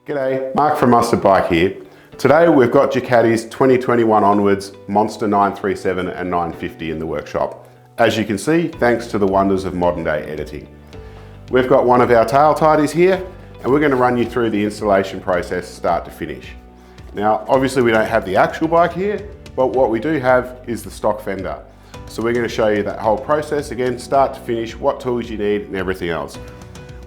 G'day, Mark from Monster Bike here. Today we've got Ducati's 2021 onwards Monster 937 and 950 in the workshop. As you can see, thanks to the wonders of modern day editing. We've got one of our tail tidies here and we're going to run you through the installation process start to finish. Now obviously we don't have the actual bike here, but what we do have is the stock Fender. So we're going to show you that whole process again, start to finish, what tools you need and everything else.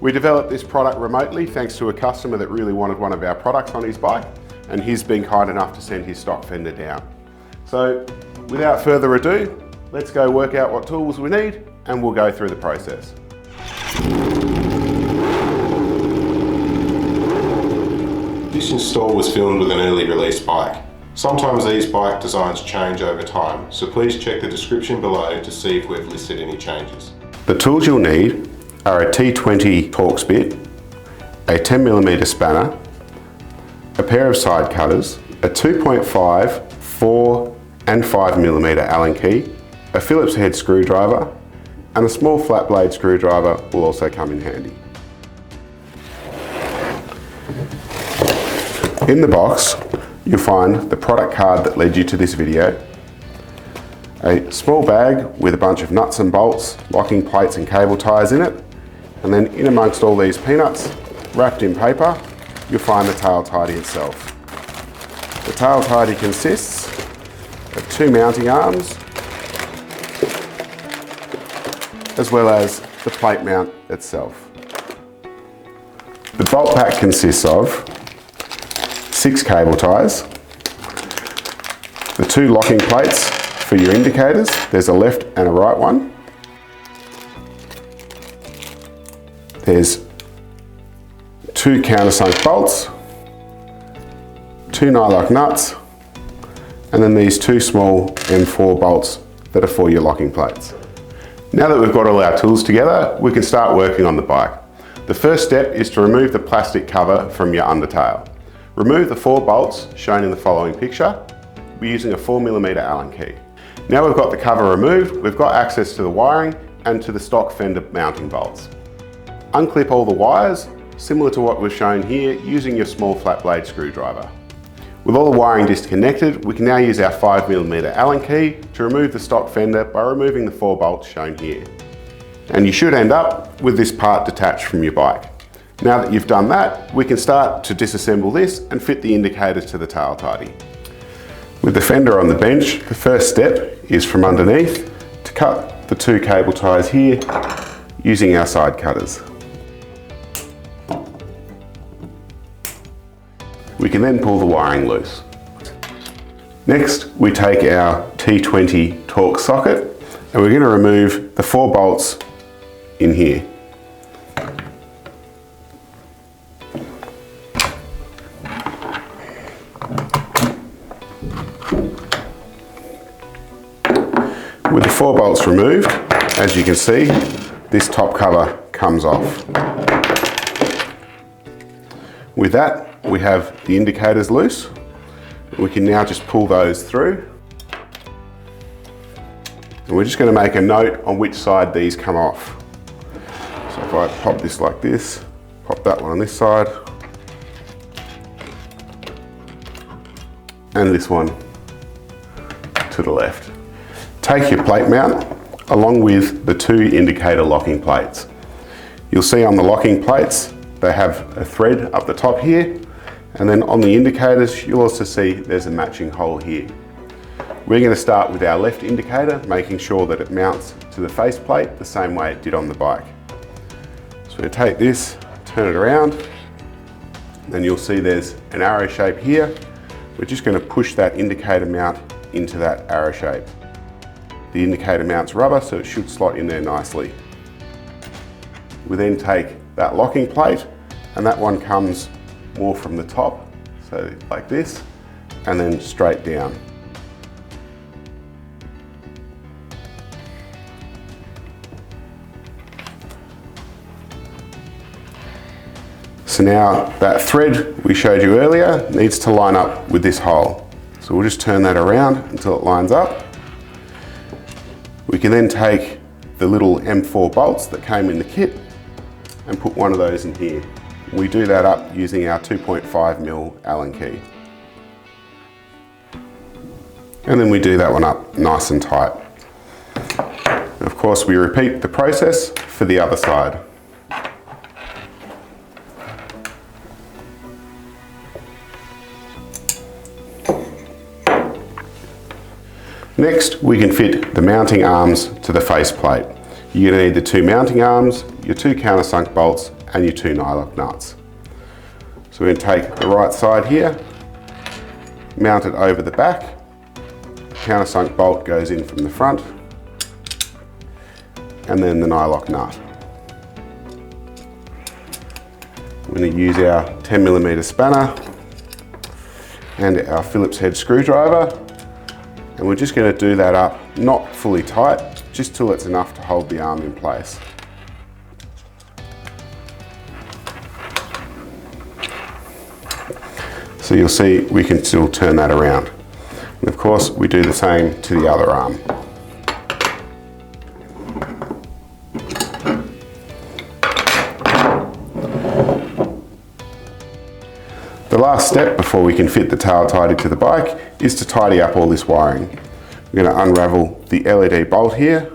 We developed this product remotely thanks to a customer that really wanted one of our products on his bike, and he's been kind enough to send his stock Fender down. So without further ado, let's go work out what tools we need and we'll go through the process. This install was filmed with an early release bike. Sometimes these bike designs change over time, so please check the description below to see if we've listed any changes. The tools you'll need are a T20 Torx bit, a 10mm spanner, a pair of side cutters, a 2.5, 4 and 5mm Allen key, a Phillips head screwdriver, and a small flat blade screwdriver will also come in handy. In the box, you'll find the product card that led you to this video, a small bag with a bunch of nuts and bolts, locking plates and cable ties in it, and then in amongst all these peanuts, wrapped in paper, you'll find the tail tidy itself. The tail tidy consists of 2 mounting arms, as well as the plate mount itself. The bolt pack consists of 6 cable ties, the 2 locking plates for your indicators, there's a left and a right one. There's 2 countersunk bolts, 2 nylock nuts, and then these 2 small M4 bolts that are for your locking plates. Now that we've got all our tools together, we can start working on the bike. The first step is to remove the plastic cover from your undertail. Remove the 4 bolts shown in the following picture. We're using a 4mm Allen key. Now we've got the cover removed, we've got access to the wiring and to the stock Fender mounting bolts. Unclip all the wires, similar to what we've shown here, using your small flat blade screwdriver. With all the wiring disconnected, we can now use our 5mm Allen key to remove the stock Fender by removing the 4 bolts shown here. And you should end up with this part detached from your bike. Now that you've done that, we can start to disassemble this and fit the indicators to the tail tidy. With the Fender on the bench, the first step is from underneath to cut the 2 cable ties here using our side cutters. We can then pull the wiring loose. Next, we take our T20 Torx socket and we're going to remove the 4 bolts in here. With the 4 bolts removed, as you can see, this top cover comes off. With that, we have the indicators loose. We can now just pull those through. And we're just going to make a note on which side these come off. So if I pop this like this, pop that one on this side, and this one to the left. Take your plate mount along with the 2 indicator locking plates. You'll see on the locking plates, they have a thread up the top here, and then on the indicators, you'll also see there's a matching hole here. We're going to start with our left indicator, making sure that it mounts to the faceplate the same way it did on the bike. So we take this, turn it around, and you'll see there's an arrow shape here. We're just going to push that indicator mount into that arrow shape. The indicator mount's rubber, so it should slot in there nicely. We then take that locking plate, and that one comes more from the top, so like this, and then straight down. So now that thread we showed you earlier needs to line up with this hole. So we'll just turn that around until it lines up. We can then take the little M4 bolts that came in the kit and put one of those in here. We do that up using our 2.5mm Allen key. And then we do that one up nice and tight. And of course, we repeat the process for the other side. Next, we can fit the mounting arms to the faceplate. You're going to need the 2 mounting arms, your 2 countersunk bolts, and your 2 nylock nuts. So we're going to take the right side here, mount it over the back, countersunk bolt goes in from the front, and then the nylock nut. We're going to use our 10mm spanner and our Phillips head screwdriver, and we're just going to do that up, not fully tight, just till it's enough to hold the arm in place. So you'll see we can still turn that around. And of course, we do the same to the other arm. The last step before we can fit the tail tidy to the bike is to tidy up all this wiring. We're going to unravel the LED bolt here.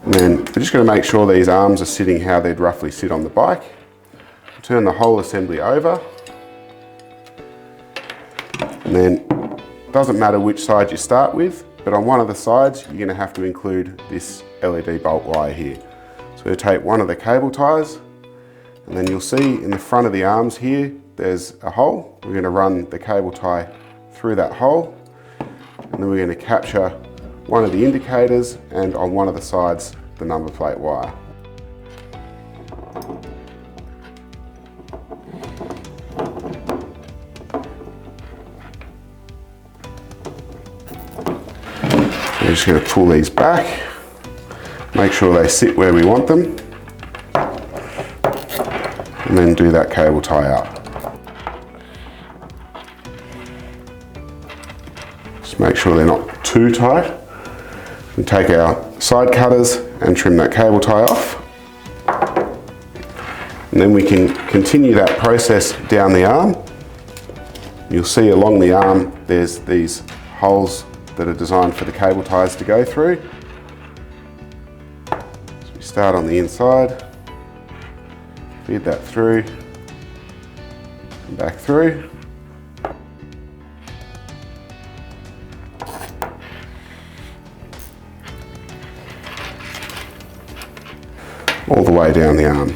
And then we're just going to make sure these arms are sitting how they'd roughly sit on the bike. Turn the whole assembly over. And then, it doesn't matter which side you start with, but on one of the sides, you're going to have to include this LED bolt wire here. So we'll take one of the cable ties, and then you'll see in the front of the arms here, there's a hole. We're going to run the cable tie through that hole, and then we're going to capture one of the indicators and on one of the sides, the number plate wire. We're just going to pull these back, make sure they sit where we want them, and then do that cable tie up. Just make sure they're not too tight. We take our side cutters and trim that cable tie off. And then we can continue that process down the arm. You'll see along the arm there's these holes that are designed for the cable ties to go through. So we start on the inside, feed that through, and back through. All the way down the arm.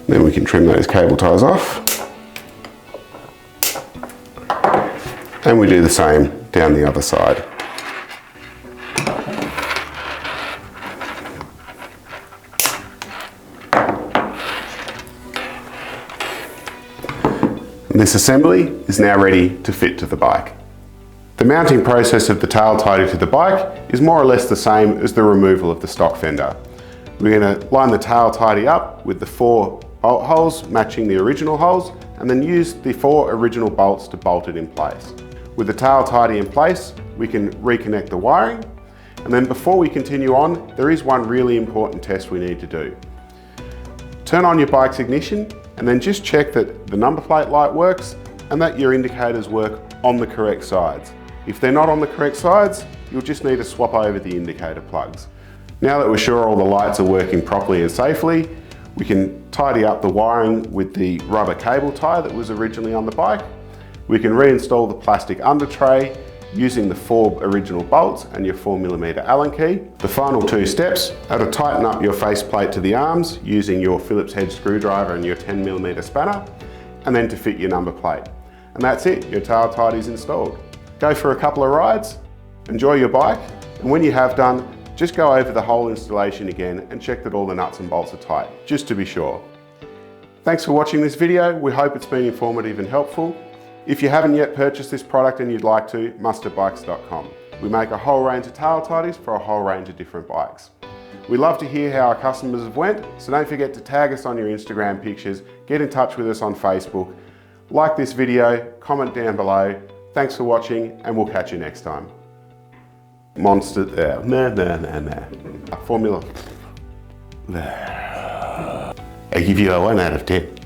Then we can trim those cable ties off. And we do the same down the other side. And this assembly is now ready to fit to the bike. The mounting process of the tail tidy to the bike is more or less the same as the removal of the stock fender. We're going to line the tail tidy up with the 4 bolt holes matching the original holes, and then use the 4 original bolts to bolt it in place. With the tail tidy in place, we can reconnect the wiring, and then before we continue on, there is one really important test we need to do. Turn on your bike's ignition, and then just check that the number plate light works and that your indicators work on the correct sides. If they're not on the correct sides, you'll just need to swap over the indicator plugs. Now that we're sure all the lights are working properly and safely, we can tidy up the wiring with the rubber cable tie that was originally on the bike. We can reinstall the plastic under tray using the 4 original bolts and your 4mm Allen key. The final 2 steps are to tighten up your faceplate to the arms using your Phillips head screwdriver and your 10mm spanner, and then to fit your number plate. And that's it, your tail tidy's installed. Go for a couple of rides, enjoy your bike, and when you have done, just go over the whole installation again and check that all the nuts and bolts are tight, just to be sure. Thanks for watching this video. We hope it's been informative and helpful. If you haven't yet purchased this product and you'd like to, mustardbikes.com. We make a whole range of tail tidies for a whole range of different bikes. We love to hear how our customers have went, so don't forget to tag us on your Instagram pictures, get in touch with us on Facebook, like this video, comment down below. Thanks for watching, and we'll catch you next time. Monster, Formula. I give you a 1 out of 10.